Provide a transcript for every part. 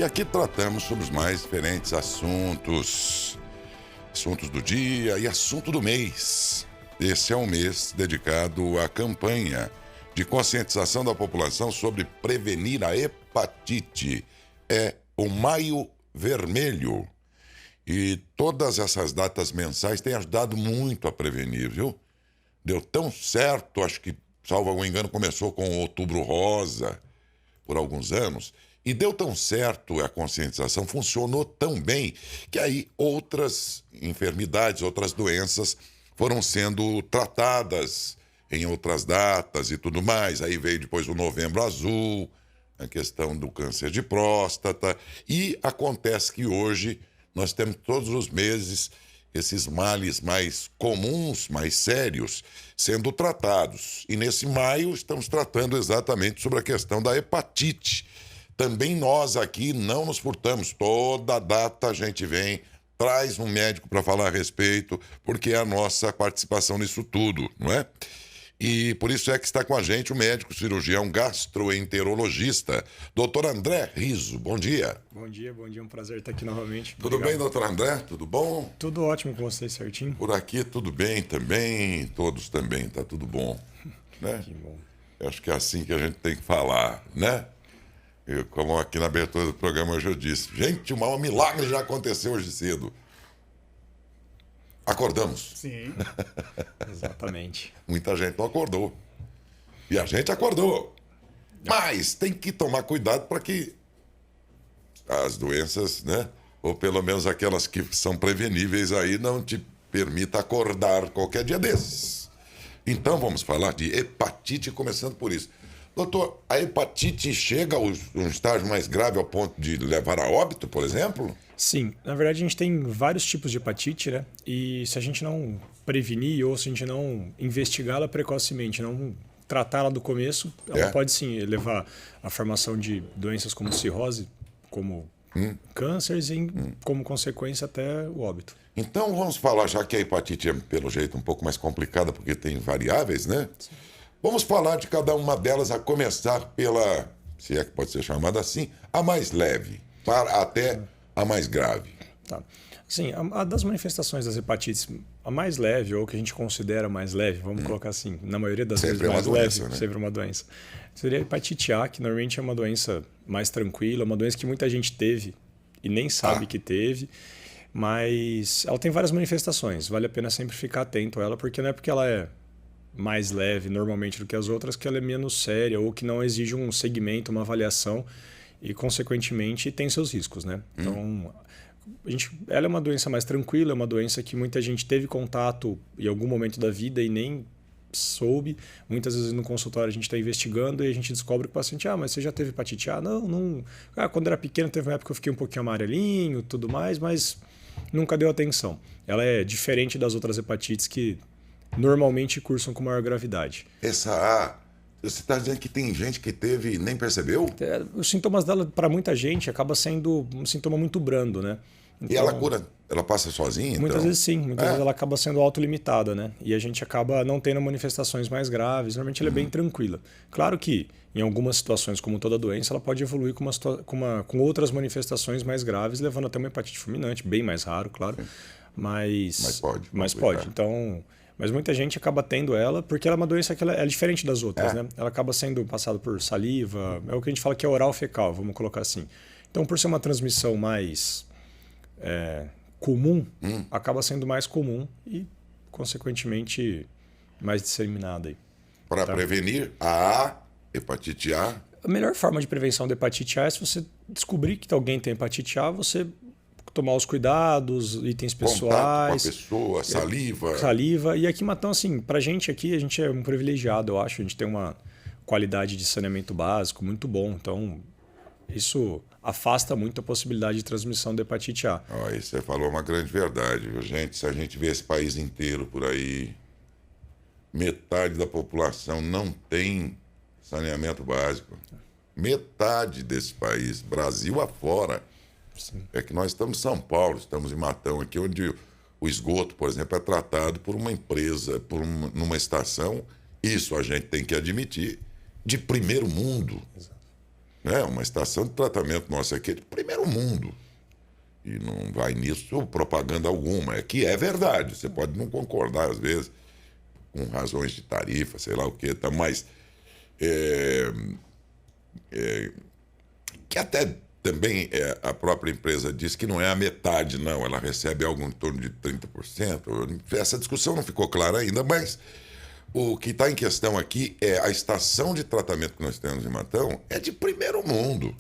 E aqui tratamos sobre os mais diferentes assuntos do dia e assunto do mês. Esse é um mês dedicado à campanha de conscientização da população sobre prevenir a hepatite. É o Maio Vermelho. E todas essas datas mensais têm ajudado muito a prevenir, viu? Deu tão certo, acho que, salvo algum engano, começou com o Outubro Rosa por alguns anos, e deu tão certo a conscientização, funcionou tão bem, que aí outras enfermidades, outras doenças foram sendo tratadas em outras datas e tudo mais. Aí veio depois o Novembro Azul, a questão do câncer de próstata, e acontece que hoje nós temos todos os meses esses males mais comuns, mais sérios, sendo tratados. E nesse maio estamos tratando exatamente sobre a questão da hepatite. Também nós aqui não nos furtamos. Toda data a gente vem, traz um médico para falar a respeito, porque é a nossa participação nisso tudo, não é? E por isso é que está com a gente o médico cirurgião gastroenterologista, doutor André Riso. Bom dia. Bom dia, um prazer estar aqui novamente. Tudo bem, doutor André? Tudo bom? Tudo ótimo com vocês, certinho? Por aqui tudo bem também, todos também, tá tudo bom, né? Que bom. Eu acho que é assim que a gente tem que falar, né? Como aqui na abertura do programa hoje eu disse, gente, um milagre já aconteceu hoje cedo. Acordamos. Sim. Exatamente. Muita gente não acordou. E a gente acordou. Mas tem que tomar cuidado para que as doenças, né? Ou pelo menos aquelas que são preveníveis aí, não te permita acordar qualquer dia desses. Então vamos falar de hepatite, começando por isso. Doutor, a hepatite chega a um estágio mais grave ao ponto de levar a óbito, por exemplo? Sim, na verdade a gente tem vários tipos de hepatite, né? E se a gente não prevenir ou se a gente não investigá-la precocemente, não tratá-la do começo, ela pode sim levar à formação de doenças como cirrose, como cânceres e como consequência até o óbito. Então vamos falar, já que a hepatite é pelo jeito um pouco mais complicada porque tem variáveis, né? Sim. Vamos falar de cada uma delas, a começar pela, se é que pode ser chamada assim, a mais leve, até a mais grave. Tá. Sim, a das manifestações das hepatites, a mais leve, ou que a gente considera mais leve, vamos colocar assim, na maioria das sempre vezes mais doença, leve, né? sempre uma doença. Seria a hepatite A, que normalmente é uma doença mais tranquila, uma doença que muita gente teve e nem sabe que teve, mas ela tem várias manifestações, vale a pena sempre ficar atento a ela, porque não é porque ela é mais leve normalmente do que as outras que ela é menos séria ou que não exige um segmento, uma avaliação e, consequentemente, tem seus riscos, né? Então, ela é uma doença mais tranquila, é uma doença que muita gente teve contato em algum momento da vida e nem soube. Muitas vezes no consultório a gente está investigando e a gente descobre que o paciente, mas você já teve hepatite A? Não. Quando era pequeno teve uma época que eu fiquei um pouquinho amarelinho, tudo mais, mas nunca deu atenção. Ela é diferente das outras hepatites que normalmente cursam com maior gravidade. Você está dizendo que tem gente que teve e nem percebeu? Os sintomas dela, para muita gente, acaba sendo um sintoma muito brando, né? Então, e ela cura, ela passa sozinha? Muitas então? vezes sim, muitas vezes ela acaba sendo autolimitada, né? E a gente acaba não tendo manifestações mais graves, normalmente ela é bem tranquila. Claro que em algumas situações, como toda doença, ela pode evoluir com outras manifestações mais graves, levando até uma hepatite fulminante, bem mais raro, claro. Mas pode. Então, mas muita gente acaba tendo ela porque ela é uma doença que ela é diferente das outras, né? Ela acaba sendo passada por saliva, é o que a gente fala que é oral fecal, vamos colocar assim. Então, por ser uma transmissão mais comum, acaba sendo mais comum e, consequentemente, mais disseminada. Para prevenir a hepatite A? A melhor forma de prevenção da hepatite A é se você descobrir que alguém tem hepatite A, você tomar os cuidados, itens pessoais. Contato com a pessoa, saliva. Saliva. E aqui, Matão, assim, pra gente aqui, a gente é um privilegiado, eu acho. A gente tem uma qualidade de saneamento básico muito bom. Então, isso afasta muito a possibilidade de transmissão da hepatite A. Aí você falou uma grande verdade, viu, gente? Se a gente vê esse país inteiro por aí, metade da população não tem saneamento básico. Metade desse país, Brasil afora. Sim. É que nós estamos em São Paulo, estamos em Matão aqui, onde o esgoto, por exemplo, é tratado por uma empresa, numa estação, isso a gente tem que admitir, de primeiro mundo. Exato. né? Uma estação de tratamento nossa aqui é de primeiro mundo. E não vai nisso propaganda alguma. É que é verdade. Você pode não concordar, às vezes, com razões de tarifa, sei lá o quê, tá? Mas que até também a própria empresa diz que não é a metade, não. Ela recebe algo em torno de 30%. Essa discussão não ficou clara ainda, mas o que está em questão aqui é a estação de tratamento que nós temos em Matão é de primeiro mundo.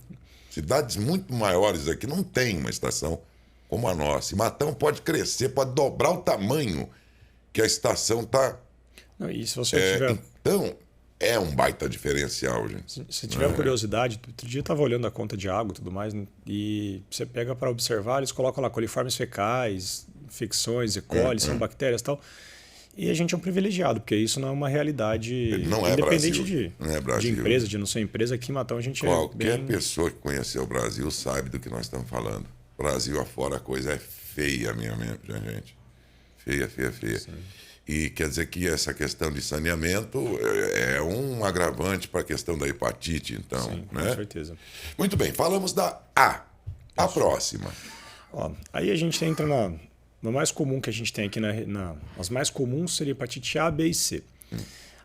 Cidades muito maiores aqui não tem uma estação como a nossa. E Matão pode crescer, pode dobrar o tamanho que a estação está. E se você tiver... Então, é um baita diferencial, gente. Se tiver curiosidade, outro dia eu estava olhando a conta de água e tudo mais, né? E você pega para observar, eles colocam lá coliformes fecais, infecções, E. coli, são bactérias e tal. E a gente é um privilegiado, porque isso não é uma realidade não é independente Brasil. Não é Brasil. de empresa, de não ser empresa. Aqui em Matão a gente Qualquer bem... pessoa que conheceu o Brasil sabe do que nós estamos falando. Brasil afora a coisa é feia, minha gente. Feia, feia, feia. Sim. E quer dizer que essa questão de saneamento é um agravante para a questão da hepatite, então. Sim, né? Com certeza. Muito bem, falamos da A. A próxima. Ó, aí a gente entra no mais comum que a gente tem aqui as mais comuns seria hepatite A, B e C.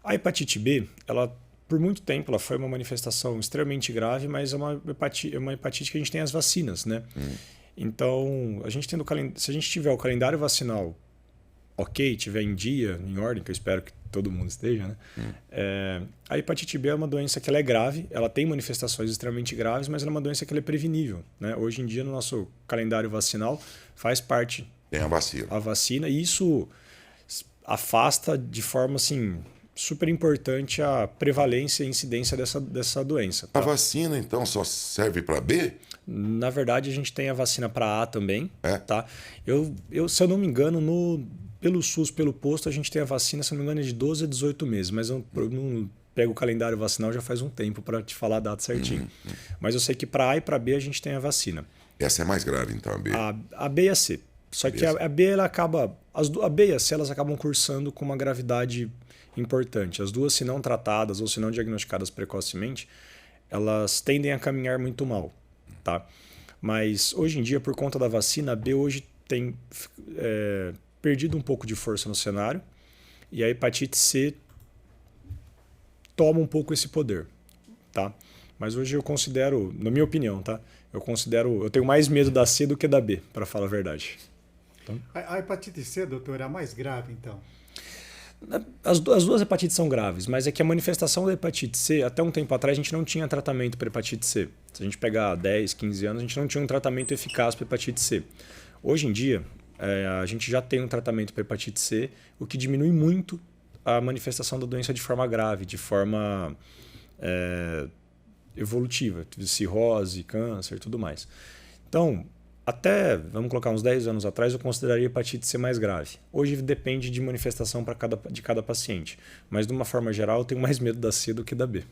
A hepatite B, ela por muito tempo ela foi uma manifestação extremamente grave, mas é uma hepatite que a gente tem as vacinas, né? Então, a gente se a gente tiver o calendário vacinal ok, tiver em dia, em ordem, que eu espero que todo mundo esteja, né? A hepatite B é uma doença que ela é grave, ela tem manifestações extremamente graves, mas ela é uma doença que ela é prevenível, né? Hoje em dia, no nosso calendário vacinal, faz parte tem a vacina, e isso afasta de forma assim super importante a prevalência e incidência dessa doença. Tá? A vacina, então, só serve para B? Na verdade, a gente tem a vacina para A também. É? Tá? Se eu não me engano, pelo SUS, pelo posto, a gente tem a vacina, se eu não me engano, é de 12 a 18 meses. Mas eu não pego o calendário vacinal já faz um tempo para te falar a data certinho. Mas eu sei que para A e para B a gente tem a vacina. Essa é mais grave, então, a B? A B e a C. Só que a B, ela acaba... A B e a C, elas acabam cursando com uma gravidade importante. As duas, se não tratadas ou se não diagnosticadas precocemente, elas tendem a caminhar muito mal. Tá? Mas hoje em dia, por conta da vacina, a B hoje tem perdido um pouco de força no cenário e a hepatite C toma um pouco esse poder. Tá? Mas hoje eu considero, na minha opinião, tá? Eu tenho mais medo da C do que da B, para falar a verdade. Então, a hepatite C, doutor, é a mais grave, então? As duas hepatites são graves, mas é que a manifestação da hepatite C, até um tempo atrás, a gente não tinha tratamento para hepatite C. Se a gente pegar 10, 15 anos, a gente não tinha um tratamento eficaz para hepatite C. Hoje em dia, a gente já tem um tratamento para hepatite C, o que diminui muito a manifestação da doença de forma grave, de forma evolutiva, cirrose, câncer e tudo mais. Então, até, vamos colocar uns 10 anos atrás, eu consideraria a hepatite C mais grave. Hoje depende de manifestação de cada paciente. Mas, de uma forma geral, eu tenho mais medo da C do que da B.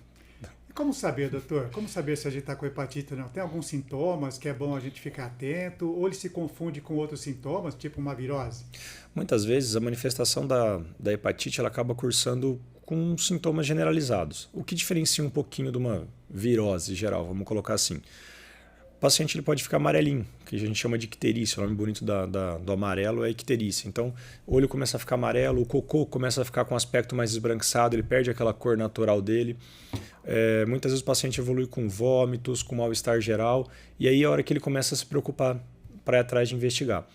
E como saber, doutor? Como saber se a gente está com hepatite ou não? Tem alguns sintomas que é bom a gente ficar atento? Ou ele se confunde com outros sintomas, tipo uma virose? Muitas vezes, a manifestação da hepatite ela acaba cursando com sintomas generalizados. O que diferencia um pouquinho de uma virose geral, vamos colocar assim. O paciente ele pode ficar amarelinho, que a gente chama de icterícia. O nome bonito do amarelo é icterícia. Então, o olho começa a ficar amarelo, o cocô começa a ficar com um aspecto mais esbranquiçado, ele perde aquela cor natural dele. Muitas vezes o paciente evolui com vômitos, com mal-estar geral, e aí é a hora que ele começa a se preocupar para ir atrás de investigar.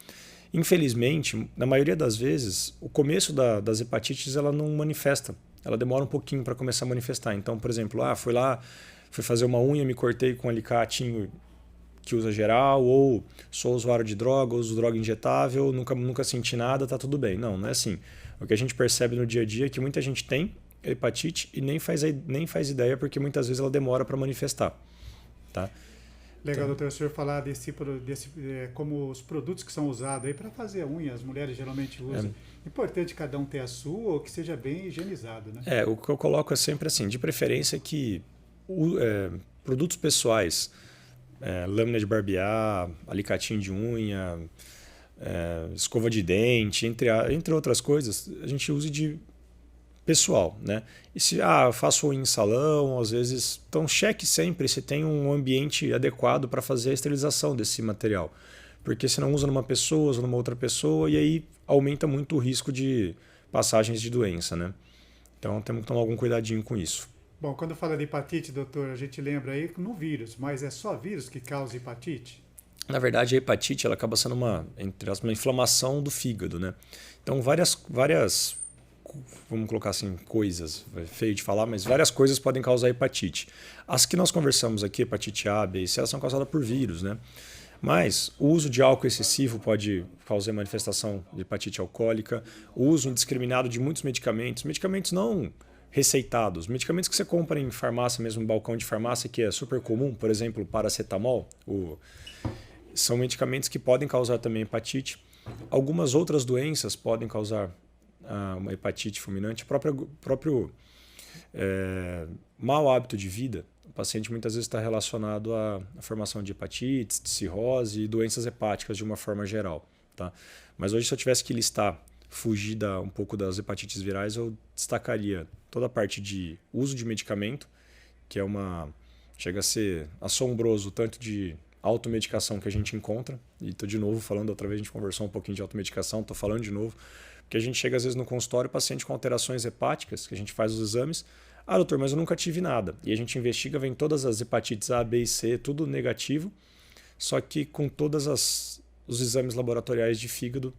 Infelizmente, na maioria das vezes, o começo das hepatites ela não manifesta. Ela demora um pouquinho para começar a manifestar. Então, por exemplo, fui fazer uma unha, me cortei com um alicatinho que usa geral, ou sou usuário de droga, uso droga injetável, nunca senti nada, tá tudo bem. Não é assim. O que a gente percebe no dia a dia é que muita gente tem hepatite e nem faz ideia porque muitas vezes ela demora para manifestar. Tá? Legal, doutor, o senhor falar como os produtos que são usados aí para fazer a unha, as mulheres geralmente usam. Importante cada um ter a sua ou que seja bem higienizado, né? O que eu coloco é sempre assim, de preferência que produtos pessoais, lâmina de barbear, alicatinho de unha, escova de dente, entre outras coisas, a gente use de pessoal, né? E se eu faço unha em salão, às vezes, então cheque sempre se tem um ambiente adequado para fazer a esterilização desse material, porque senão usa numa pessoa, usa numa outra pessoa e aí aumenta muito o risco de passagens de doença, né? Então temos que tomar algum cuidadinho com isso. Bom, quando fala de hepatite, doutor, a gente lembra aí no vírus, mas é só vírus que causa hepatite? Na verdade, a hepatite ela acaba sendo uma inflamação do fígado, né? Então várias, vamos colocar assim, coisas, é feio de falar, mas várias coisas podem causar hepatite. As que nós conversamos aqui, hepatite A, B e C, elas são causadas por vírus, né? Mas o uso de álcool excessivo pode causar manifestação de hepatite alcoólica, o uso indiscriminado de muitos medicamentos não receitados, medicamentos que você compra em farmácia, mesmo em balcão de farmácia, que é super comum, por exemplo, paracetamol, são medicamentos que podem causar também hepatite. Algumas outras doenças podem causar uma hepatite fulminante. O próprio mau hábito de vida, o paciente muitas vezes está relacionado à formação de hepatites, de cirrose e doenças hepáticas de uma forma geral. Tá? Mas hoje, se eu tivesse que listar, fugir um pouco das hepatites virais, eu destacaria toda a parte de uso de medicamento, que chega a ser assombroso, tanto de automedicação que a gente encontra, e estou de novo falando, outra vez a gente conversou um pouquinho de automedicação, estou falando de novo, porque a gente chega às vezes no consultório, paciente com alterações hepáticas, que a gente faz os exames, doutor, mas eu nunca tive nada, e a gente investiga, vem todas as hepatites A, B e C, tudo negativo, só que com todos os exames laboratoriais de fígado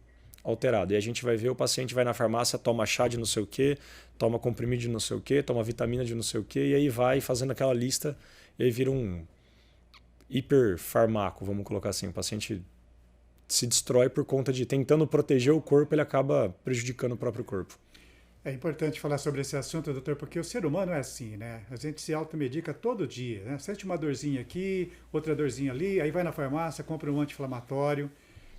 alterado, e a gente vai ver, o paciente vai na farmácia, toma chá de não sei o que, toma comprimido de não sei o que, toma vitamina de não sei o que, e aí vai fazendo aquela lista, e aí vira um hiperfarmaco, vamos colocar assim, o paciente se destrói por conta de tentando proteger o corpo, ele acaba prejudicando o próprio corpo. É importante falar sobre esse assunto, doutor, porque o ser humano é assim, né? A gente se automedica todo dia, né? Sente uma dorzinha aqui, outra dorzinha ali, aí vai na farmácia, compra um anti-inflamatório.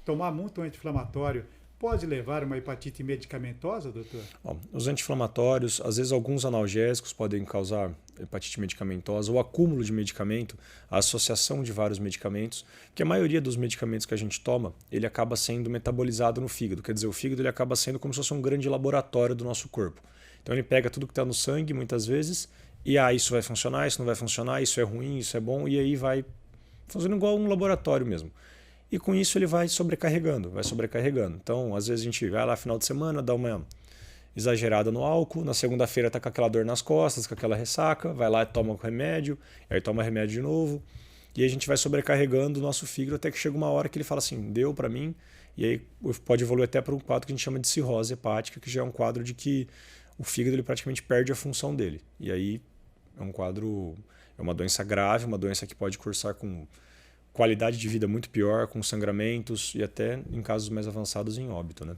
Tomar muito anti-inflamatório pode levar a uma hepatite medicamentosa, doutor? Bom, os anti-inflamatórios, às vezes alguns analgésicos podem causar hepatite medicamentosa, o acúmulo de medicamento, a associação de vários medicamentos, porque a maioria dos medicamentos que a gente toma, ele acaba sendo metabolizado no fígado, quer dizer, o fígado ele acaba sendo como se fosse um grande laboratório do nosso corpo. Então ele pega tudo que está no sangue, muitas vezes, e isso vai funcionar, isso não vai funcionar, isso é ruim, isso é bom, e aí vai fazendo igual um laboratório mesmo. E com isso ele vai sobrecarregando. Então, às vezes a gente vai lá no final de semana, dá uma exagerada no álcool, na segunda-feira está com aquela dor nas costas, com aquela ressaca, vai lá e toma o remédio, aí toma remédio de novo, e a gente vai sobrecarregando o nosso fígado até que chega uma hora que ele fala assim, deu para mim, e aí pode evoluir até para um quadro que a gente chama de cirrose hepática, que já é um quadro de que o fígado ele praticamente perde a função dele. E aí é um quadro, é uma doença grave, uma doença que pode cursar com qualidade de vida muito pior, com sangramentos e até, em casos mais avançados, em óbito, né?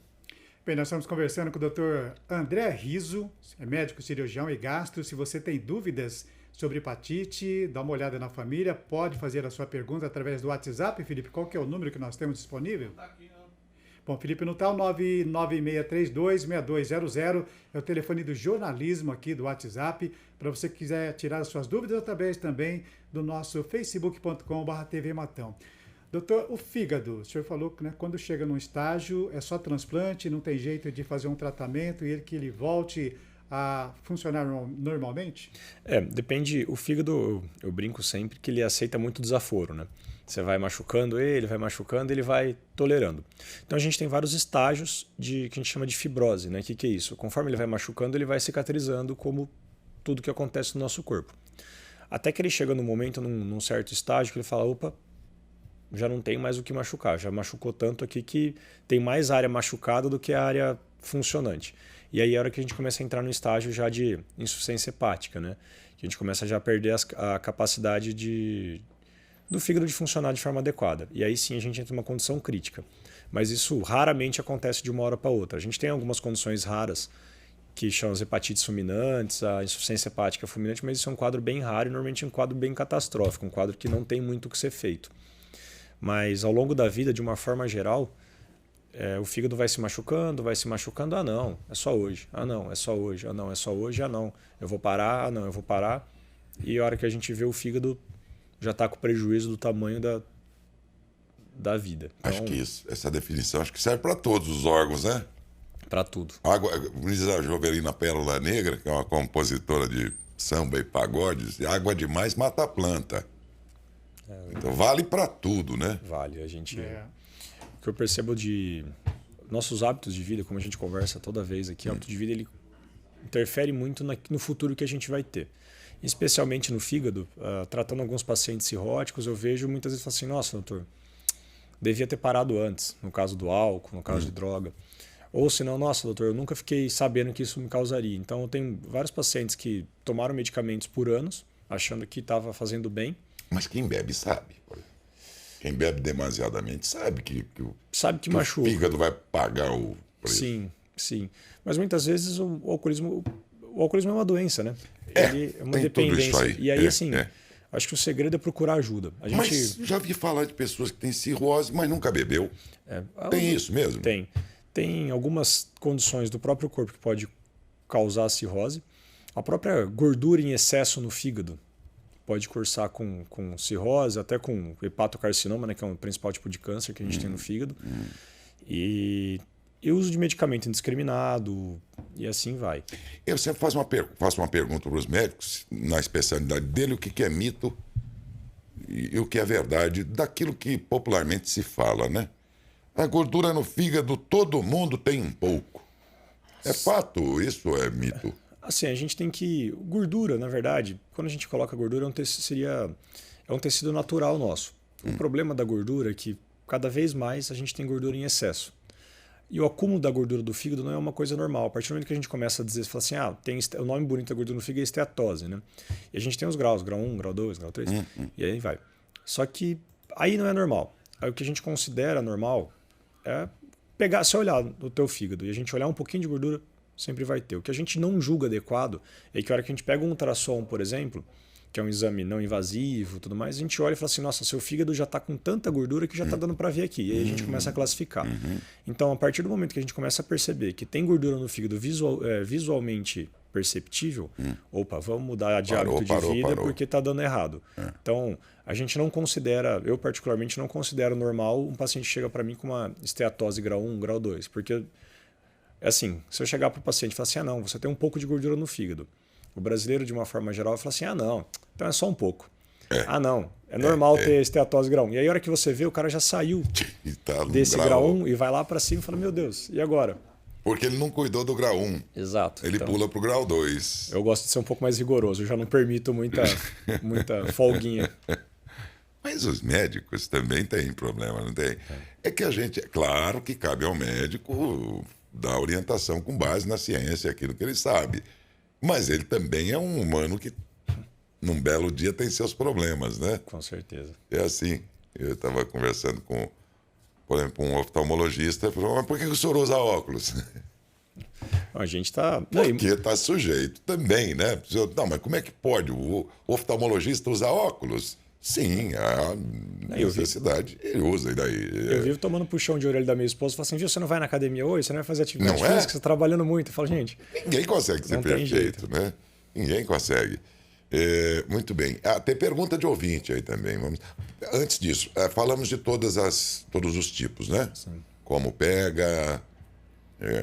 Bem, nós estamos conversando com o Dr. André Riso, é médico cirurgião e gastro. Se você tem dúvidas sobre hepatite, dá uma olhada na família, pode fazer a sua pergunta através do WhatsApp. Felipe, qual que é o número que nós temos disponível? Está aqui, não. Bom, Felipe, não está o 99632-6200, é o telefone do jornalismo aqui do WhatsApp, para você que quiser tirar as suas dúvidas, através também do nosso facebook.com/tvmatão. Doutor, o fígado, o senhor falou que, né, quando chega num estágio é só transplante, não tem jeito de fazer um tratamento e que ele volte a funcionar normalmente? Depende. O fígado, eu brinco sempre que ele aceita muito desaforo, né? Você vai machucando ele vai tolerando. Então a gente tem vários estágios que a gente chama de fibrose, né? Que é isso? Conforme ele vai machucando, ele vai cicatrizando, como tudo que acontece no nosso corpo. Até que ele chega num momento, num certo estágio, que ele fala, opa, já não tem mais o que machucar, já machucou tanto aqui que tem mais área machucada do que a área funcionante. E aí é a hora que a gente começa a entrar no estágio já de insuficiência hepática, né? Que a gente começa já a perder a capacidade do fígado de funcionar de forma adequada. E aí sim a gente entra numa condição crítica. Mas isso raramente acontece de uma hora para outra. A gente tem algumas condições raras, que chamam as hepatites fulminantes, a insuficiência hepática fulminante, mas isso é um quadro bem raro e normalmente é um quadro bem catastrófico, um quadro que não tem muito o que ser feito. Mas ao longo da vida, de uma forma geral, o fígado vai se machucando, não, é só hoje, não, é só hoje, não, é só hoje, não, eu vou parar, não, eu vou parar. E a hora que a gente vê o fígado já está com prejuízo do tamanho da vida. Então, acho que essa definição acho que serve para todos os órgãos, né? Para tudo. Água, diz a Jovelina Pérola Negra, que é uma compositora de samba e pagode, diz, água demais mata a planta. Então vale para tudo, né? Vale. A gente... O que eu percebo de nossos hábitos de vida, como a gente conversa toda vez aqui, o hábito de vida ele interfere muito no futuro que a gente vai ter. Especialmente no fígado, tratando alguns pacientes cirróticos, eu vejo muitas vezes assim, nossa, doutor, devia ter parado antes, no caso do álcool, no caso de droga. Ou senão, nossa, doutor, eu nunca fiquei sabendo que isso me causaria. Então, eu tenho vários pacientes que tomaram medicamentos por anos, achando que estava fazendo bem. Mas quem bebe sabe. Quem bebe demasiadamente sabe que que machuca. O fígado vai pagar o preço. Sim, sim. Mas muitas vezes o alcoolismo é uma doença, né? Ele é uma tem tudo dependência. isso aí. E aí, acho que o segredo é procurar ajuda. Mas já vi falar de pessoas que têm cirrose, mas nunca bebeu. Tem isso mesmo? Tem. Tem algumas condições do próprio corpo que pode causar cirrose. A própria gordura em excesso no fígado pode cursar com cirrose, até com hepatocarcinoma, né, que é o principal tipo de câncer que a gente tem no fígado. E o uso de medicamento indiscriminado e assim vai. Eu sempre faço uma pergunta para os médicos, na especialidade dele, o que é mito e o que é verdade, daquilo que popularmente se fala, né? A gordura no fígado, todo mundo tem um pouco. É fato, isso é mito? Assim, a gente tem que... Gordura, na verdade, quando a gente coloca gordura, é um tecido natural nosso. O problema da gordura é que cada vez mais a gente tem gordura em excesso. E o acúmulo da gordura do fígado não é uma coisa normal. A partir do momento que a gente começa a dizer, fala assim, tem o nome bonito da gordura no fígado é esteatose, né? E a gente tem os graus, grau 1, grau 2, grau 3, e aí vai. Só que aí não é normal. Aí o que a gente considera normal é pegar, se olhar no teu fígado e a gente olhar um pouquinho de gordura, sempre vai ter. O que a gente não julga adequado é que a hora que a gente pega um ultrassom, por exemplo, que é um exame não invasivo e tudo mais, a gente olha e fala assim, nossa, seu fígado já está com tanta gordura que já está dando para ver aqui. E aí a gente começa a classificar. Então, a partir do momento que a gente começa a perceber que tem gordura no fígado visualmente perceptível, opa, vamos mudar de hábito de vida porque está dando errado. Então, a gente não considera, eu particularmente não considero normal um paciente que chega para mim com uma esteatose grau 1, grau 2, porque é assim, se eu chegar para o paciente e falar assim, não, você tem um pouco de gordura no fígado. O brasileiro, de uma forma geral, fala assim, não, então é só um pouco. Não, é normal ter esteatose grau 1. E aí a hora que você vê, o cara já saiu desse grau 1 e vai lá para cima e fala, meu Deus, e agora? Porque ele não cuidou do grau 1. Exato. Ele pula para o grau 2. Eu gosto de ser um pouco mais rigoroso, eu já não permito muita folguinha. Mas os médicos também têm problema, não tem? É que a gente, claro que cabe ao médico dar orientação com base na ciência, aquilo que ele sabe. Mas ele também é um humano que, num belo dia, tem seus problemas, né? Com certeza. É assim. Eu estava conversando com, por exemplo, um oftalmologista, falou, mas por que o senhor usa óculos? A gente está... Porque está sujeito também, né? Não, mas como é que pode o oftalmologista usar óculos? Sim, a necessidade, ele usa. E daí, eu vivo tomando puxão de orelha da minha esposa e falo assim, viu, você não vai na academia hoje? Você não vai fazer atividade física? Você está trabalhando muito. Eu falo, gente... Ninguém consegue ser perfeito, né? Ninguém consegue. Muito bem. Tem pergunta de ouvinte aí também. Antes disso, falamos de todos os tipos, né? Sim. Como pega,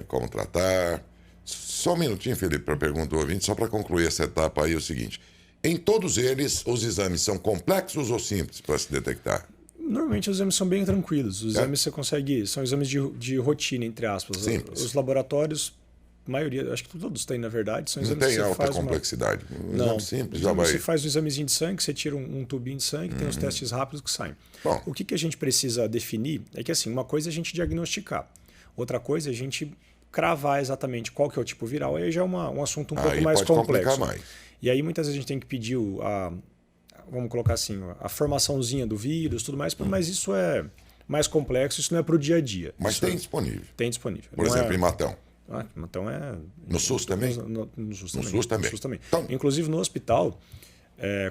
como tratar. Só um minutinho, Felipe, para a pergunta do ouvinte, só para concluir essa etapa aí, é o seguinte... Em todos eles, os exames são complexos ou simples para se detectar? Normalmente os exames são bem tranquilos. Os exames você consegue... São exames de rotina, entre aspas. Simples. Os laboratórios, a maioria, acho que todos têm, na verdade. São não exames tem que você alta faz complexidade. Não. Exame simples já vai... Você faz o examezinho de sangue, você tira um tubinho de sangue, tem os testes rápidos que saem. Bom. O que a gente precisa definir é que, assim, uma coisa é a gente diagnosticar. Outra coisa é a gente cravar exatamente qual que é o tipo viral. Aí já é um assunto um pouco mais pode complexo. Complicar mais. E aí muitas vezes a gente tem que pedir vamos colocar assim, a formaçãozinha do vírus, tudo mais, mas isso é mais complexo, isso não é para o dia a dia. Mas isso tem disponível. Tem disponível. Por exemplo, em Matão. Matão é... No SUS também? No SUS também. No SUS também. Então, inclusive no hospital,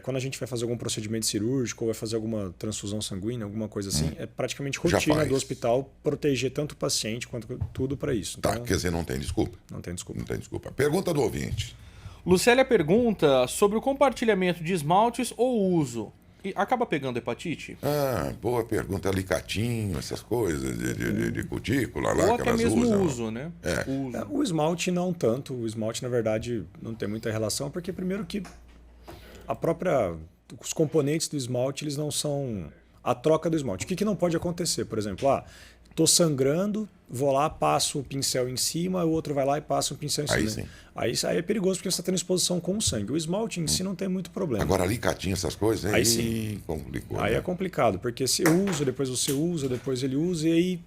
quando a gente vai fazer algum procedimento cirúrgico ou vai fazer alguma transfusão sanguínea, alguma coisa assim, é praticamente rotina do hospital proteger tanto o paciente quanto tudo para isso. Então, quer dizer, não tem desculpa? Não tem desculpa. Não tem desculpa. Pergunta do ouvinte. Lucélia pergunta sobre o compartilhamento de esmaltes ou uso. E acaba pegando hepatite? Ah, boa pergunta. Alicatinho, essas coisas de cutícula lá Ou que até elas mesmo usam. o uso, né? É. O uso. O esmalte não tanto. O esmalte, na verdade, não tem muita relação, porque primeiro que os componentes do esmalte, eles não são a troca do esmalte. O que não pode acontecer? Por exemplo, tô sangrando, vou lá, passo o pincel em cima, o outro vai lá e passa o pincel em cima. Aí sim. Aí é perigoso porque você está tendo exposição com o sangue. O esmalte em si não tem muito problema. Agora, alicatinho, essas coisas, Aí sim. complicou. Aí né? é complicado, porque se eu uso, depois você usa, depois ele usa, e aí,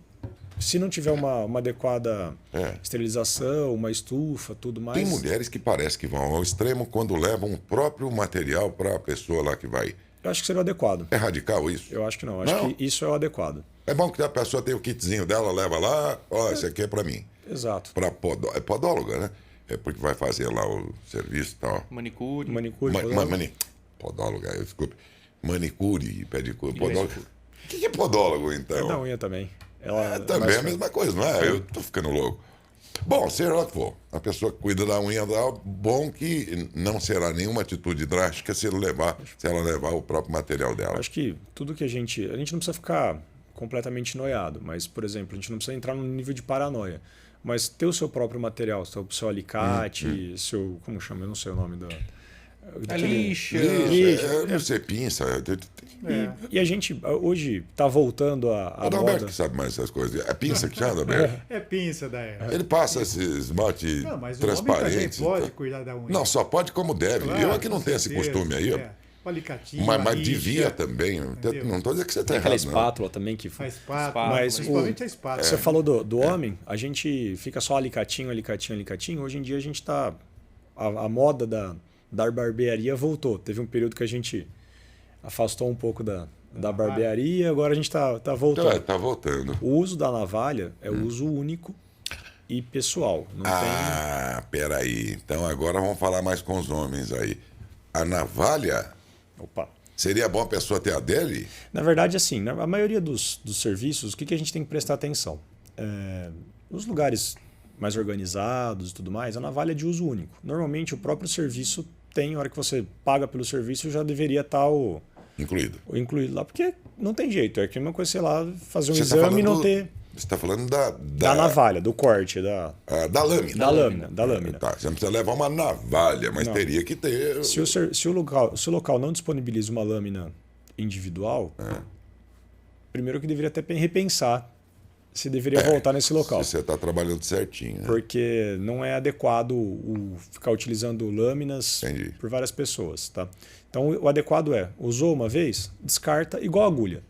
se não tiver uma adequada esterilização, uma estufa, tudo mais. Tem mulheres que parece que vão ao extremo quando levam o próprio material para a pessoa lá que vai. Eu acho que seria o adequado. É radical isso? Eu acho que não. Acho Não? que isso é o adequado. É bom que a pessoa tem o kitzinho dela, leva lá, esse aqui é para mim. Exato. Para podóloga, né? É porque vai fazer lá o serviço e tal. Manicure. Manicure, Podóloga, desculpe. Manicure e pedicure. Podólogo. O que é podólogo, então? É da unha também. Ela Também é a mesma coisa, não é? Eu tô ficando louco. Bom, seja lá que for, a pessoa que cuida da unha dela, bom que não será nenhuma atitude drástica se ela levar o próprio material dela. Acho que tudo que a gente não precisa ficar completamente noiado, mas, por exemplo, a gente não precisa entrar no nível de paranoia. Mas ter o seu próprio material, seu alicate, seu. Como chama? Eu não sei o nome da. A lixa. Eu não sei, pinça. E a gente hoje está voltando a O Adalberto moda. que sabe mais essas coisas. É pinça que chama, Adalberto? É pinça da época. Ele passa esse esmalte Não, mas o homem transparente. também pode cuidar da unha. Não, só pode como deve. Claro, Eu aqui não com tenho esse certeza. costume aí. O alicatinho, Mas a lixa, devia também. Entendeu? Não estou dizendo que você está Aquela errado, não. espátula também que A espátula, Mas principalmente a espátula. Você falou do homem, a gente fica só alicatinho. Hoje em dia a gente está. A moda da barbearia voltou. Teve um período que a gente afastou um pouco da barbearia, agora a gente está voltando. Tá voltando. O uso da navalha é o uso único e pessoal. Não Peraí. Então agora vamos falar mais com os homens aí. A navalha, tem. Opa. seria bom a pessoa ter a dele? Na verdade, assim, a maioria dos serviços, o que a gente tem que prestar atenção? Os lugares mais organizados e tudo mais, a navalha é de uso único. Normalmente, o próprio serviço tem, a hora que você paga pelo serviço, já deveria estar Incluído. incluído lá, porque não tem jeito. É que uma coisa, sei lá, fazer um Você tá exame e não falando ter Você está falando da navalha, do corte, da lâmina. lâmina. Tá, você não precisa levar uma navalha, mas Não. teria que ter. Se o local não disponibiliza uma lâmina individual, primeiro que deveria até repensar se deveria voltar nesse local. Se você está trabalhando certinho. Né? Porque não é adequado ficar utilizando lâminas Entendi. por várias pessoas. Tá? Então, o adequado usou uma vez, descarta, igual agulha.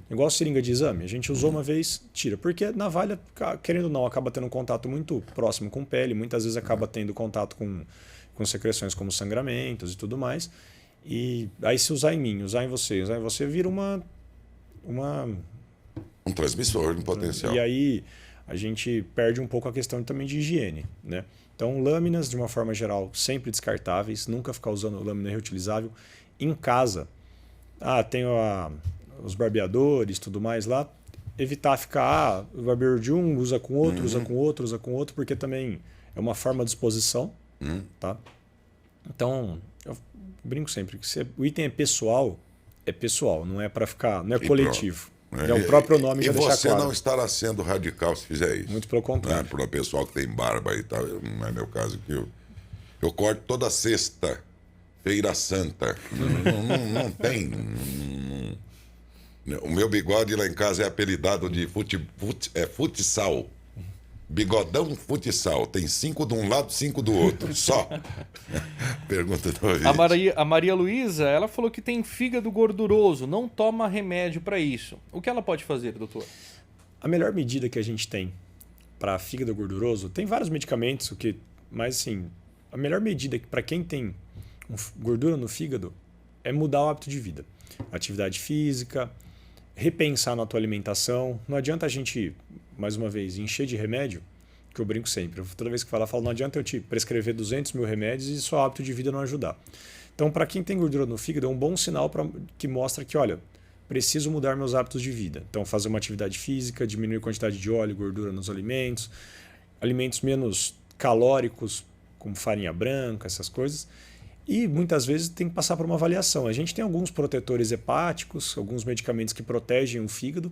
Igual seringa de exame. A gente usou uma vez, tira. Porque navalha, querendo ou não, acaba tendo um contato muito próximo com pele. Muitas vezes acaba tendo contato com secreções como sangramentos e tudo mais. E aí se usar em mim, usar em você vira uma Um transmissor em potencial. e aí a gente perde um pouco a questão também de higiene, né? Então, lâminas, de uma forma geral, sempre descartáveis, nunca ficar usando lâmina reutilizável. Em casa, tenho os barbeadores, tudo mais lá, evitar ficar, o barbeiro de um usa com outro, usa com outro, usa com outro, porque também é uma forma de exposição, tá? Então, eu brinco sempre que o item é pessoal, não é para ficar, não é coletivo. É o próprio nome já deixar você claro. não estará sendo radical se fizer isso. Muito pelo contrário. Para o pessoal que tem barba e tal, não é meu caso que eu corto toda sexta, feira santa. Não tem. O meu bigode lá em casa é apelidado de futsal. Bigodão futsal. Tem 5 de um lado, 5 do outro. Só. Pergunta do ouvinte. A Maria Luísa, ela falou que tem fígado gorduroso, não toma remédio para isso. O que ela pode fazer, doutor? A melhor medida que a gente tem para fígado gorduroso, tem vários medicamentos, mas assim, a melhor medida para quem tem gordura no fígado é mudar o hábito de vida. Atividade física, repensar na tua alimentação. Não adianta a gente, mais uma vez, encher de remédio, que eu brinco sempre. Toda vez que eu falo, não adianta eu te prescrever 200 mil remédios e seu hábito de vida não ajudar. Então, para quem tem gordura no fígado, é um bom sinal que mostra que, olha, preciso mudar meus hábitos de vida. Então, fazer uma atividade física, diminuir a quantidade de óleo e gordura nos alimentos, alimentos menos calóricos, como farinha branca, essas coisas. E muitas vezes tem que passar por uma avaliação. A gente tem alguns protetores hepáticos, alguns medicamentos que protegem o fígado.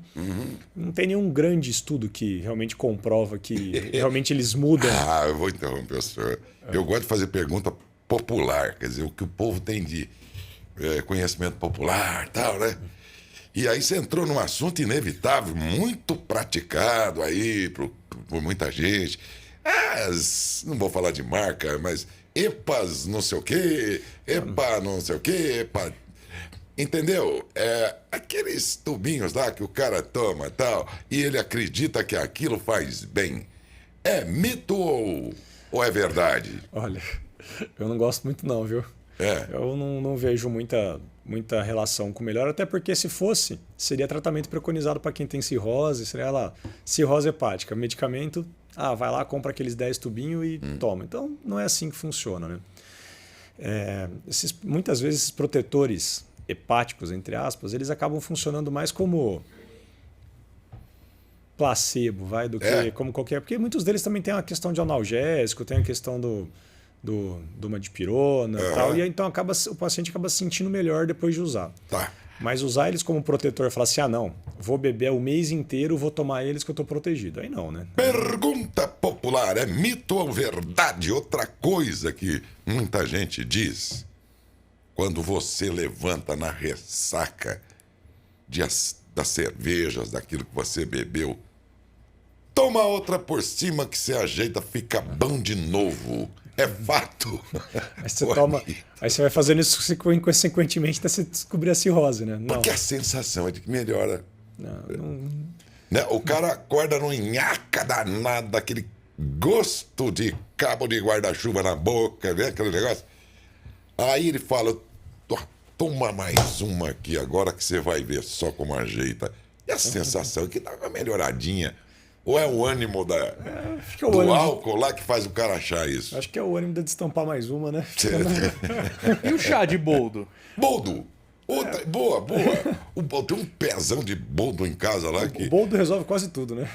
Não tem nenhum grande estudo que realmente comprova que realmente eles mudam. Eu vou interromper o senhor. Eu gosto de fazer pergunta popular, quer dizer, o que o povo tem de conhecimento popular, tal, né? E aí você entrou num assunto inevitável, muito praticado aí por muita gente. Não vou falar de marca, mas EPAs não sei o quê, EPA não sei o quê, EPA... Entendeu? Aqueles tubinhos lá que o cara toma e tal, e ele acredita que aquilo faz bem. É mito ou é verdade? Olha, eu não gosto muito não, viu? Eu não vejo muita relação com melhor, até porque se fosse, seria tratamento preconizado para quem tem cirrose, seria lá, cirrose hepática, medicamento, vai lá, compra aqueles 10 tubinhos e toma. Então, não é assim que funciona, né? Muitas vezes esses protetores hepáticos, entre aspas, eles acabam funcionando mais como placebo, do que como qualquer... Porque muitos deles também têm a questão de analgésico, tem a questão do uma dipirona e tal, e então o paciente acaba se sentindo melhor depois de usar. Tá. Mas usar eles como protetor, falar assim, não, vou beber o mês inteiro, vou tomar eles que eu estou protegido. Aí não, né? Pergunta popular, é mito ou verdade? Outra coisa que muita gente diz, quando você levanta na ressaca das cervejas, daquilo que você bebeu, toma outra por cima que você ajeita, fica bom de novo. É fato. Aí você toma. Aí você vai fazendo isso consequentemente até você descobrir a cirrose, né? Não. Porque a sensação é de que melhora. Não. Né? O cara acorda no nhaca danado, aquele gosto de cabo de guarda-chuva na boca, né? Aquele negócio. Aí ele fala: toma mais uma aqui agora que você vai ver só como ajeita. E a sensação é que dá uma melhoradinha. Ou é o ânimo do álcool lá que faz o cara achar isso? Acho que é o ânimo de destampar mais uma, né? E o chá de boldo? Boldo! Outra, boa. Tem um pezão de boldo em casa lá que... O boldo resolve quase tudo, né?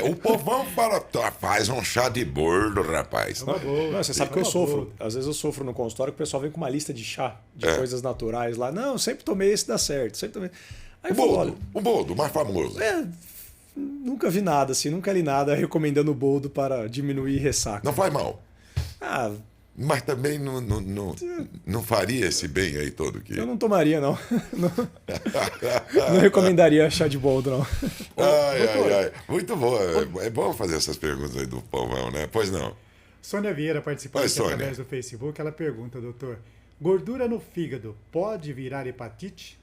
O povão fala, faz um chá de boldo, rapaz. Não, você sabe que eu sofro. Às vezes eu sofro no consultório que o pessoal vem com uma lista de chá, de coisas naturais lá. Não, sempre tomei esse, dá certo. Sempre tomei. Aí o boldo, mais famoso. Nunca vi nada, assim, nunca li nada recomendando o boldo para diminuir ressaca. Não faz mal. Ah, Mas também não faria esse bem aí todo que... eu não tomaria, não. Não recomendaria chá de boldo, não. Ai. Muito bom. É bom fazer essas perguntas aí do povão, né? Pois não. Sônia Vieira participou aqui através do Facebook. Ela pergunta, doutor, gordura no fígado pode virar hepatite?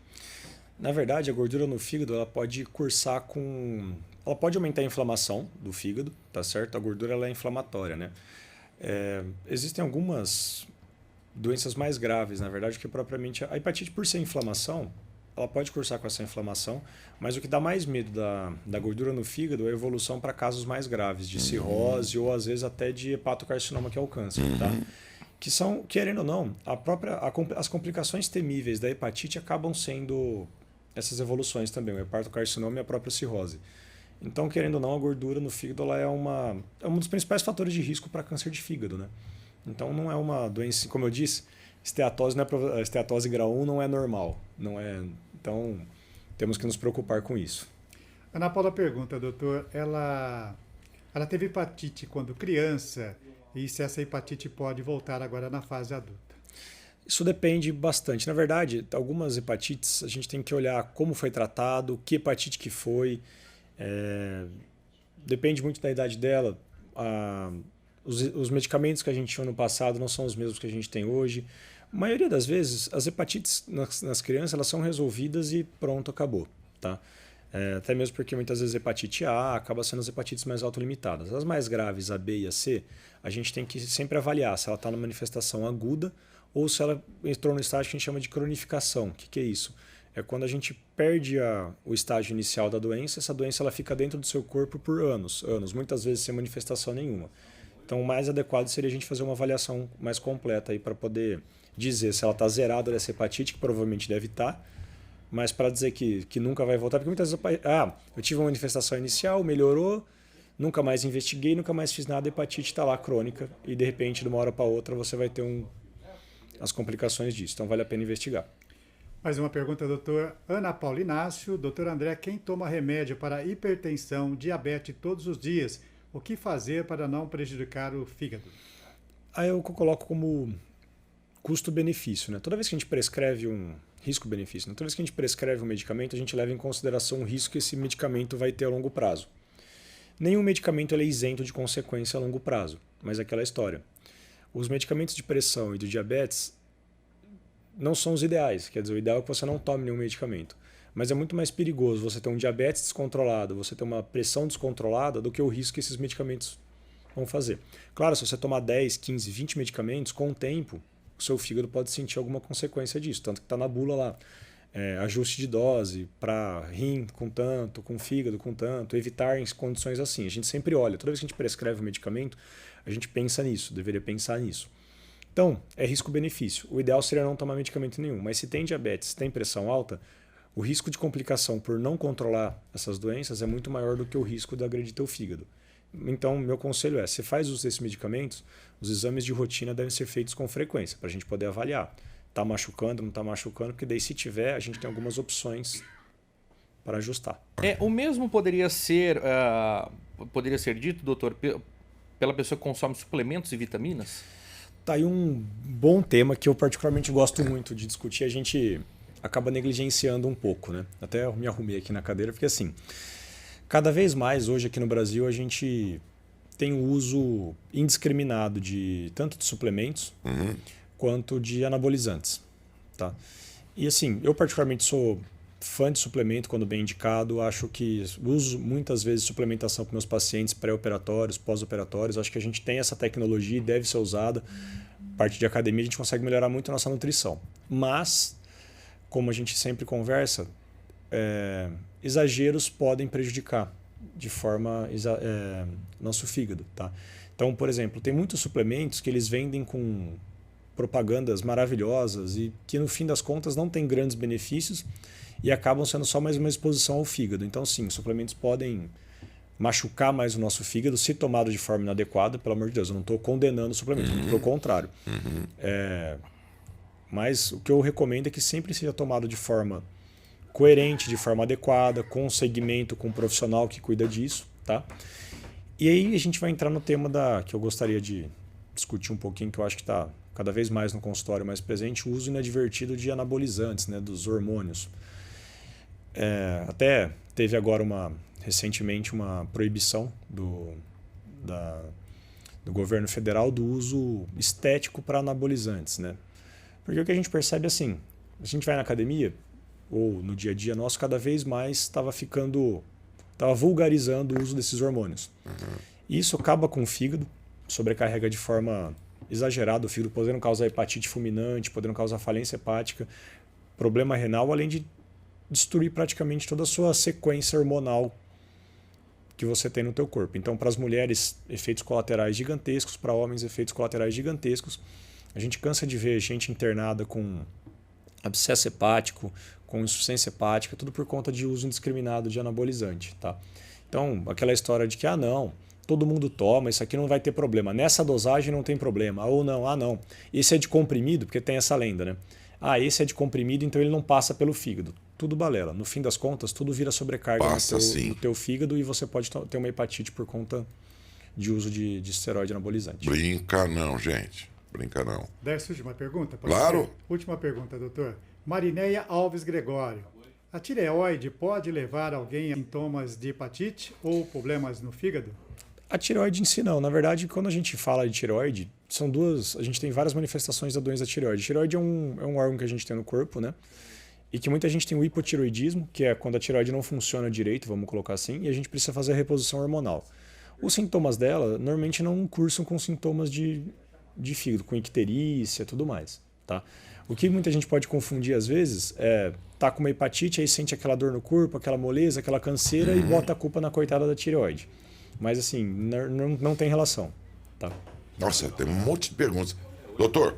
Na verdade, a gordura no fígado ela pode cursar com... Ela pode aumentar a inflamação do fígado, tá certo? A gordura ela é inflamatória, né? Existem algumas doenças mais graves, na verdade, que propriamente... A hepatite, por ser inflamação, ela pode cursar com essa inflamação, mas o que dá mais medo da gordura no fígado é a evolução para casos mais graves, de cirrose ou às vezes até de hepatocarcinoma, que é o câncer, tá? Que são, querendo ou não, as complicações temíveis da hepatite acabam sendo essas evoluções também, o hepatocarcinoma e a própria cirrose. Então, querendo ou não, a gordura no fígado ela é um dos principais fatores de risco para câncer de fígado, né? Então, não é uma doença, como eu disse, esteatose grau 1 não é normal. Não é, então, temos que nos preocupar com isso. Ana Paula pergunta, doutor, ela teve hepatite quando criança e se essa hepatite pode voltar agora na fase adulta? Isso depende bastante. Na verdade, algumas hepatites a gente tem que olhar como foi tratado, que hepatite que foi. Depende muito da idade dela. Os medicamentos que a gente tinha no passado não são os mesmos que a gente tem hoje. A maioria das vezes, as hepatites nas crianças elas são resolvidas e pronto, acabou. Tá? Até mesmo porque muitas vezes a hepatite A acaba sendo as hepatites mais autolimitadas. As mais graves, a B e a C, a gente tem que sempre avaliar se ela está na manifestação aguda ou se ela entrou no estágio que a gente chama de cronificação. O que é isso? É quando a gente perde o estágio inicial da doença, essa doença ela fica dentro do seu corpo por anos, muitas vezes sem manifestação nenhuma. Então o mais adequado seria a gente fazer uma avaliação mais completa para poder dizer se ela está zerada dessa hepatite, que provavelmente deve estar, mas para dizer que nunca vai voltar, porque muitas vezes eu tive uma manifestação inicial, melhorou, nunca mais investiguei, nunca mais fiz nada, a hepatite está lá crônica e de repente de uma hora para outra você vai ter as complicações disso. Então vale a pena investigar. Mais uma pergunta, doutor Ana Paula Inácio. Doutor André, quem toma remédio para hipertensão, diabetes todos os dias, o que fazer para não prejudicar o fígado? Aí eu coloco como custo-benefício, né? Toda vez que a gente prescreve um risco-benefício, né? Toda vez que a gente prescreve um medicamento, a gente leva em consideração o risco que esse medicamento vai ter a longo prazo. Nenhum medicamento é isento de consequência a longo prazo, mas é aquela história. Os medicamentos de pressão e do diabetes não são os ideais, quer dizer, o ideal é que você não tome nenhum medicamento. Mas é muito mais perigoso você ter um diabetes descontrolado, você ter uma pressão descontrolada, do que o risco que esses medicamentos vão fazer. Claro, se você tomar 10, 15, 20 medicamentos, com o tempo, o seu fígado pode sentir alguma consequência disso. Tanto que está na bula lá, ajuste de dose para rim com tanto, com fígado com tanto, evitar em condições assim. A gente sempre olha, toda vez que a gente prescreve um medicamento, a gente pensa nisso, deveria pensar nisso. Então, é risco-benefício. O ideal seria não tomar medicamento nenhum, mas se tem diabetes, se tem pressão alta, o risco de complicação por não controlar essas doenças é muito maior do que o risco de agredir teu fígado. Então, meu conselho é, se faz uso desses medicamentos, os exames de rotina devem ser feitos com frequência, para a gente poder avaliar. Está machucando, não está machucando, porque daí se tiver, a gente tem algumas opções para ajustar. O mesmo poderia ser dito, doutor, pela pessoa que consome suplementos e vitaminas? Tá aí um bom tema que eu particularmente gosto muito de discutir. A gente acaba negligenciando um pouco, né? Até eu me arrumei aqui na cadeira, porque assim, cada vez mais hoje aqui no Brasil a gente tem o uso indiscriminado de tanto de suplementos quanto de anabolizantes, tá? E assim, eu particularmente sou fã de suplemento quando bem indicado, acho que uso muitas vezes suplementação para meus pacientes pré-operatórios, pós-operatórios, acho que a gente tem essa tecnologia e deve ser usada. Parte de academia a gente consegue melhorar muito a nossa nutrição, mas como a gente sempre conversa, exageros podem prejudicar de forma nosso fígado, tá? Então, por exemplo, tem muitos suplementos que eles vendem com propagandas maravilhosas e que no fim das contas não tem grandes benefícios e acabam sendo só mais uma exposição ao fígado. Então, sim, suplementos podem machucar mais o nosso fígado se tomado de forma inadequada, pelo amor de Deus. Eu não estou condenando o suplemento, pelo contrário. Mas o que eu recomendo é que sempre seja tomado de forma coerente, de forma adequada, com segmento, com um profissional que cuida disso, tá? E aí a gente vai entrar no tema que eu gostaria de discutir um pouquinho, que eu acho que está cada vez mais no consultório mais presente, o uso inadvertido de anabolizantes, né, dos hormônios. Até teve agora recentemente uma proibição do governo federal do uso estético para anabolizantes, né? Porque o que a gente percebe assim, a gente vai na academia ou no dia a dia nosso, cada vez mais estava vulgarizando o uso desses hormônios. E isso acaba com o fígado, sobrecarrega de forma exagerada o fígado, podendo causar hepatite fulminante, podendo causar falência hepática, problema renal, além de destruir praticamente toda a sua sequência hormonal que você tem no teu corpo. Então, para as mulheres, efeitos colaterais gigantescos, para homens, efeitos colaterais gigantescos. A gente cansa de ver gente internada com abscesso hepático, com insuficiência hepática, tudo por conta de uso indiscriminado de anabolizante, tá? Então, aquela história de que, não, todo mundo toma, isso aqui não vai ter problema. Nessa dosagem não tem problema. Ou não, não. Esse é de comprimido, porque tem essa lenda, né? Esse é de comprimido, então ele não passa pelo fígado. Tudo balela. No fim das contas, tudo vira sobrecarga no teu fígado e você pode ter uma hepatite por conta de uso de esteroide anabolizante. Brinca não, gente. Brinca não. Décio, última pergunta? Claro. Última pergunta, doutor. Marineia Alves Gregório. A tireoide pode levar alguém a sintomas de hepatite ou problemas no fígado? A tireoide em si não. Na verdade, quando a gente fala de tireoide, são duas. A gente tem várias manifestações da doença da tireoide. A tireoide é um órgão que a gente tem no corpo, né? E que muita gente tem o hipotireoidismo, que é quando a tireoide não funciona direito, vamos colocar assim, e a gente precisa fazer a reposição hormonal. Os sintomas dela normalmente não cursam com sintomas de fígado, com icterícia e tudo mais, tá? O que muita gente pode confundir às vezes é tá com uma hepatite, aí sente aquela dor no corpo, aquela moleza, aquela canseira e bota a culpa na coitada da tireoide. Mas assim, não tem relação, tá? Nossa, tem um monte de perguntas. Doutor,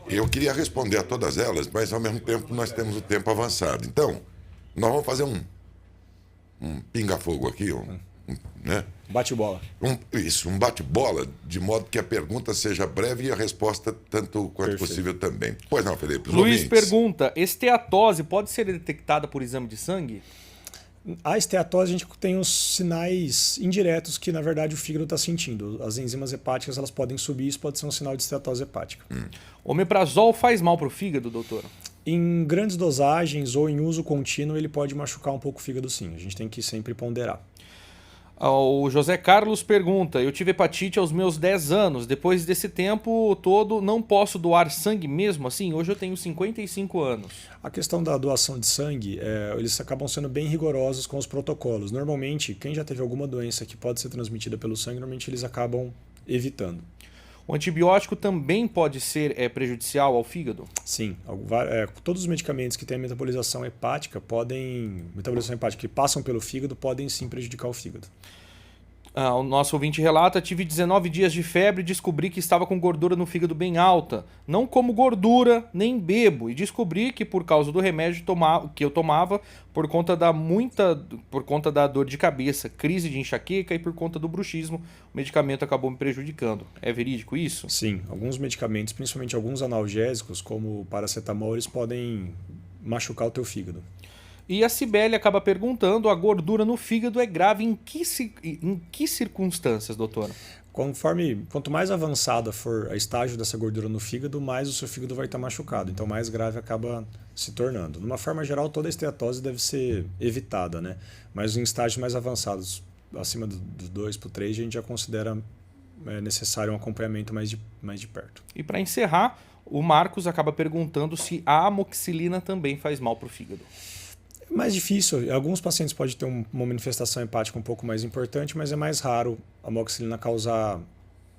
eu queria responder a todas elas, mas ao mesmo tempo nós temos o tempo avançado. Então, nós vamos fazer um pinga-fogo aqui, né? Bate-bola. Um bate-bola, de modo que a pergunta seja breve e a resposta tanto quanto Perfeito. possível também. Pois não, Felipe? Os Luiz ouvintes. pergunta, esteatose pode ser detectada por exame de sangue? A esteatose, a gente tem os sinais indiretos que, na verdade, o fígado está sentindo. As enzimas hepáticas elas podem subir, isso pode ser um sinal de esteatose hepática. Omeprazol faz mal para o fígado, doutor? Em grandes dosagens ou em uso contínuo, ele pode machucar um pouco o fígado, sim. A gente tem que sempre ponderar. O José Carlos pergunta, eu tive hepatite aos meus 10 anos, depois desse tempo todo não posso doar sangue mesmo assim? Hoje eu tenho 55 anos. A questão da doação de sangue, eles acabam sendo bem rigorosos com os protocolos. Normalmente, quem já teve alguma doença que pode ser transmitida pelo sangue, normalmente eles acabam evitando. O antibiótico também pode ser prejudicial ao fígado? Sim, todos os medicamentos que têm metabolização hepática que passam pelo fígado podem sim prejudicar o fígado. O nosso ouvinte relata, tive 19 dias de febre e descobri que estava com gordura no fígado bem alta. Não como gordura, nem bebo. E descobri que por causa do remédio que eu tomava, por conta da dor de cabeça, crise de enxaqueca e por conta do bruxismo, o medicamento acabou me prejudicando. É verídico isso? Sim, alguns medicamentos, principalmente alguns analgésicos, como o paracetamol, eles podem machucar o teu fígado. E a Cibele acaba perguntando, a gordura no fígado é grave em que circunstâncias, doutora? Quanto mais avançada for a estágio dessa gordura no fígado, mais o seu fígado vai estar machucado. Então, mais grave acaba se tornando. De uma forma geral, toda a esteatose deve ser evitada, né? Mas em estágios mais avançados, acima do 2 para o 3, a gente já considera necessário um acompanhamento mais de perto. E para encerrar, o Marcos acaba perguntando se a amoxicilina também faz mal para o fígado. Mais difícil. Alguns pacientes podem ter uma manifestação hepática um pouco mais importante, mas é mais raro a amoxicilina causar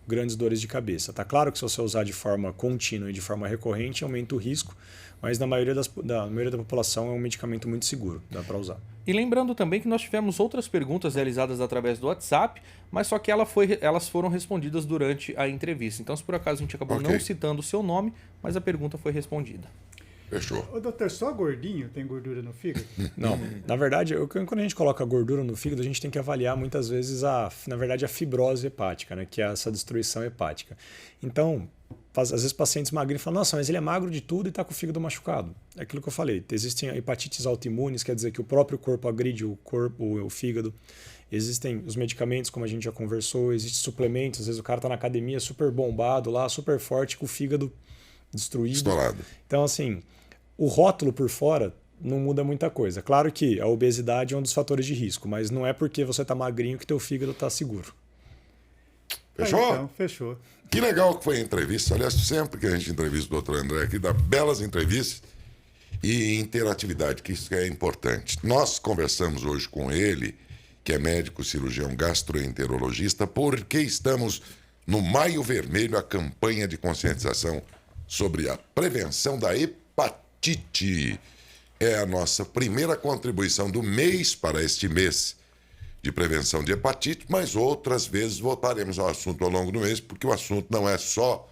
grandes dores de cabeça. Tá claro que se você usar de forma contínua e de forma recorrente, aumenta o risco, mas na maioria da população é um medicamento muito seguro, dá para usar. E lembrando também que nós tivemos outras perguntas realizadas através do WhatsApp, mas só que elas foram respondidas durante a entrevista. Então, se por acaso a gente acabou não citando o seu nome, mas a pergunta foi respondida. Fechou. Ô, doutor, só gordinho tem gordura no fígado? Não. Na verdade, quando a gente coloca gordura no fígado, a gente tem que avaliar muitas vezes a fibrose hepática, né, que é essa destruição hepática. Então, às vezes pacientes magrinhos falam, nossa, mas ele é magro de tudo e está com o fígado machucado. É aquilo que eu falei. Existem hepatites autoimunes, quer dizer que o próprio corpo agride o fígado. Existem os medicamentos, como a gente já conversou, existem suplementos. Às vezes o cara está na academia super bombado lá, super forte, com o fígado destruído. Estourado. Então, assim, o rótulo por fora não muda muita coisa. Claro que a obesidade é um dos fatores de risco, mas não é porque você está magrinho que teu fígado está seguro. Fechou? Então, fechou. Que legal que foi a entrevista. Aliás, sempre que a gente entrevista o Dr. André aqui, dá belas entrevistas e interatividade, que isso é importante. Nós conversamos hoje com ele, que é médico cirurgião gastroenterologista, porque estamos no Maio Vermelho, a campanha de conscientização sobre a prevenção da hepatite. É a nossa primeira contribuição do mês para este mês de prevenção de hepatite, mas outras vezes voltaremos ao assunto ao longo do mês, porque o assunto não é só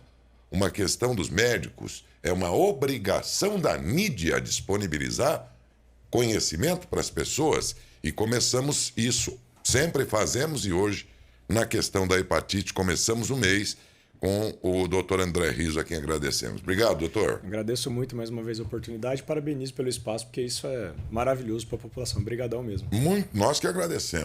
uma questão dos médicos, é uma obrigação da mídia disponibilizar conhecimento para as pessoas, e começamos isso, sempre fazemos, e hoje, na questão da hepatite, começamos o mês com o Dr. André Riso, a quem agradecemos. Obrigado, doutor. Agradeço muito mais uma vez a oportunidade, parabenizo pelo espaço, porque isso é maravilhoso para a população. Obrigadão mesmo. Nós que agradecemos.